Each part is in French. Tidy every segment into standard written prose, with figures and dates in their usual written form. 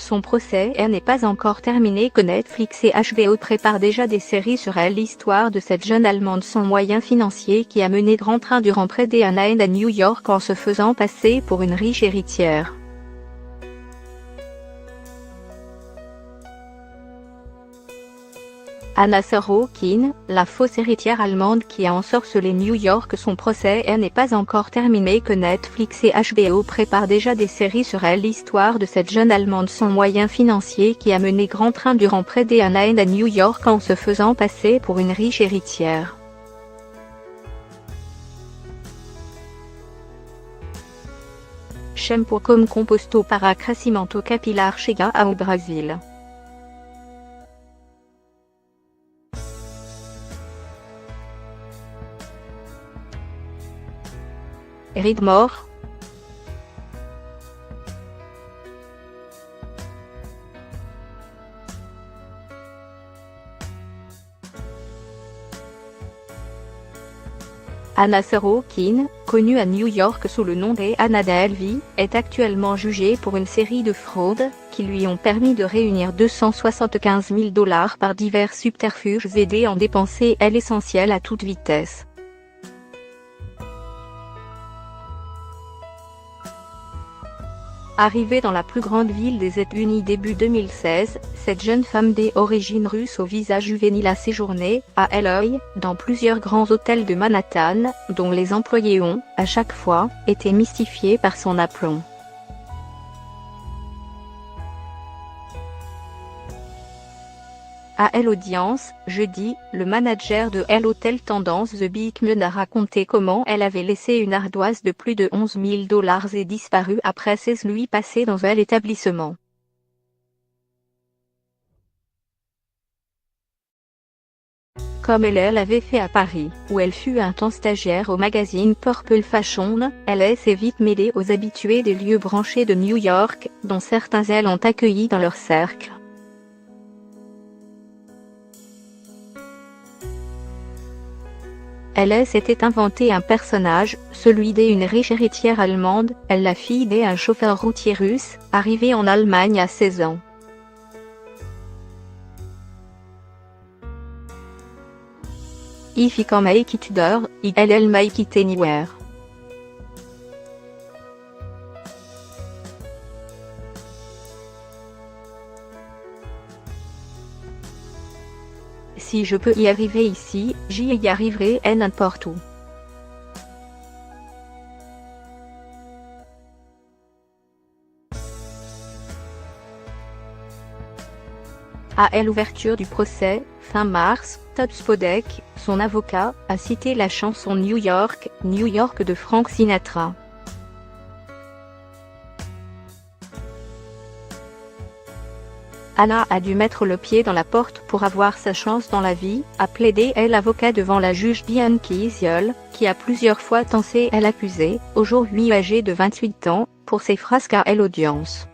Son procès n'est pas encore terminé que Netflix et HBO préparent déjà des séries sur elle, l'histoire de cette jeune Allemande sans moyens financiers qui a mené grand train durant près d'un an à New York en se faisant passer pour une riche héritière. Anna Sorokin, la fausse héritière allemande qui a ensorcelé New York. Son procès n'est pas encore terminé que Netflix et HBO préparent déjà des séries sur elle, l'histoire de cette jeune Allemande sans moyens financiers qui a mené grand train durant près d'un an à New York en se faisant passer pour une riche héritière. Shampoo comme composto para crescimento capilar chega ao Brasil. Ridmore. Anna Sorokin, connue à New York sous le nom de Anna Delvey, est actuellement jugée pour une série de fraudes, qui lui ont permis de réunir 275 000 $ par divers subterfuges aidés en dépenser l'essentiel à toute vitesse. Arrivée dans la plus grande ville des États-Unis début 2016, cette jeune femme d'origine russe au visage juvénile a séjourné, à LA, dans plusieurs grands hôtels de Manhattan, dont les employés ont, à chaque fois, été mystifiés par son aplomb. À l'audience, jeudi, le manager de l'hôtel Tendance The Beacon a raconté comment elle avait laissé une ardoise de plus de 11 000 $ et disparu après 16 nuits passées dans l'établissement. Comme elle l'avait fait à Paris, où elle fut un temps stagiaire au magazine Purple Fashion, elle s'est vite mêlée aux habitués des lieux branchés de New York, dont certains elle ont accueilli dans leur cercle. Elle s'était inventé un personnage, celui d'une riche héritière allemande, la fille d'un chauffeur routier russe, arrivé en Allemagne à 16 ans. Ich fick make it der, elle make it anywhere. Si je peux y arriver ici, j'y arriverai n'importe où. À l'ouverture du procès, fin mars, Todd Spodek, son avocat, a cité la chanson New York de Frank Sinatra. Anna a dû mettre le pied dans la porte pour avoir sa chance dans la vie, a plaidé l'avocat devant la juge Diane Kiesiol, qui a plusieurs fois tenté l'accusée, aujourd'hui âgée de 28 ans, pour ses frasques à l'audience.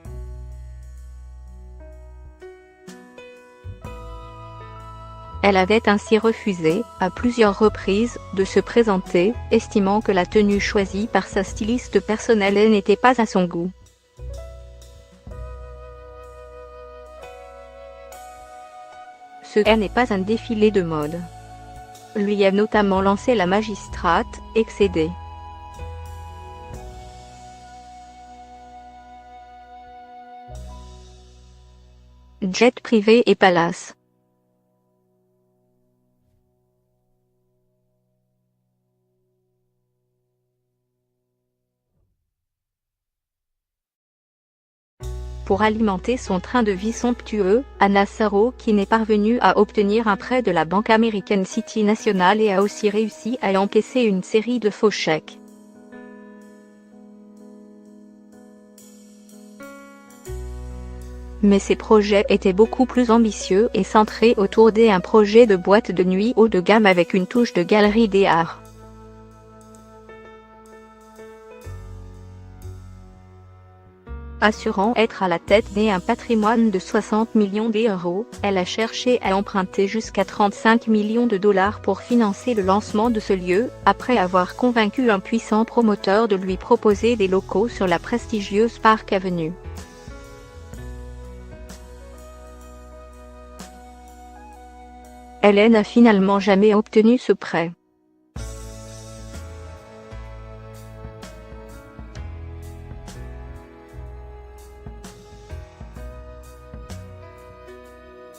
Elle avait ainsi refusé, à plusieurs reprises, de se présenter, estimant que la tenue choisie par sa styliste personnelle n'était pas à son goût. Ce n'est pas un défilé de mode. Lui a notamment lancé la magistrate, excédée. Jet privé et palace. Pour alimenter son train de vie somptueux, Anna Sorokin est parvenue à obtenir un prêt de la banque américaine City National et a aussi réussi à encaisser une série de faux chèques. Mais ses projets étaient beaucoup plus ambitieux et centrés autour d'un projet de boîte de nuit haut de gamme avec une touche de galerie d'art. Assurant être à la tête d'un patrimoine de 60 millions €, elle a cherché à emprunter jusqu'à 35 millions $ pour financer le lancement de ce lieu, après avoir convaincu un puissant promoteur de lui proposer des locaux sur la prestigieuse Park Avenue. Elle n'a finalement jamais obtenu ce prêt.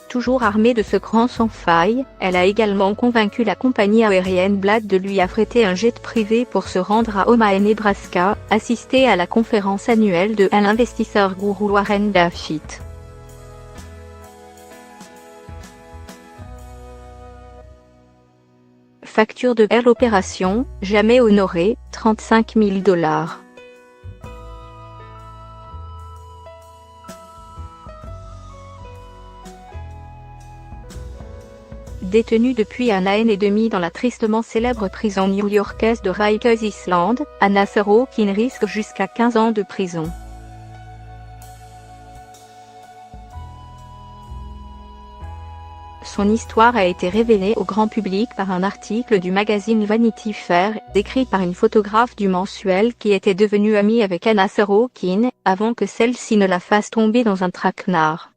Toujours armée de ce cran sans faille, elle a également convaincu la compagnie aérienne BLAD de lui affréter un jet privé pour se rendre à Omaha, Nebraska, assister à la conférence annuelle de l'investisseur gourou Warren Buffett. Facture de l'opération, jamais honorée, 35 000 $. Détenue depuis un an et demi dans la tristement célèbre prison new-yorkaise de Rikers Island, Anna Sorokin risque jusqu'à 15 ans de prison. Son histoire a été révélée au grand public par un article du magazine Vanity Fair, écrit par une photographe du mensuel qui était devenue amie avec Anna Sorokin, avant que celle-ci ne la fasse tomber dans un traquenard.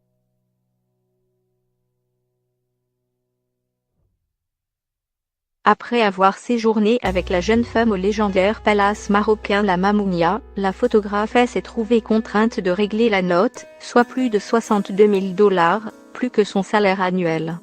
Après avoir séjourné avec la jeune femme au légendaire palace marocain La Mamounia, la photographe s'est trouvée contrainte de régler la note, soit plus de 62 000 $, plus que son salaire annuel.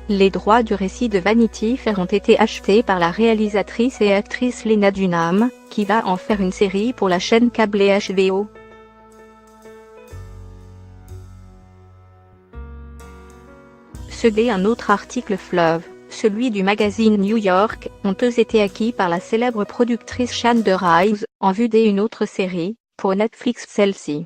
Les droits du récit de Vanity Fair ont été achetés par la réalisatrice et actrice Lena Dunham, qui va en faire une série pour la chaîne câblée HBO. Un autre article fleuve, celui du magazine New York, ont eux été acquis par la célèbre productrice Shonda Rhimes, en vue d'une autre série, pour Netflix celle-ci.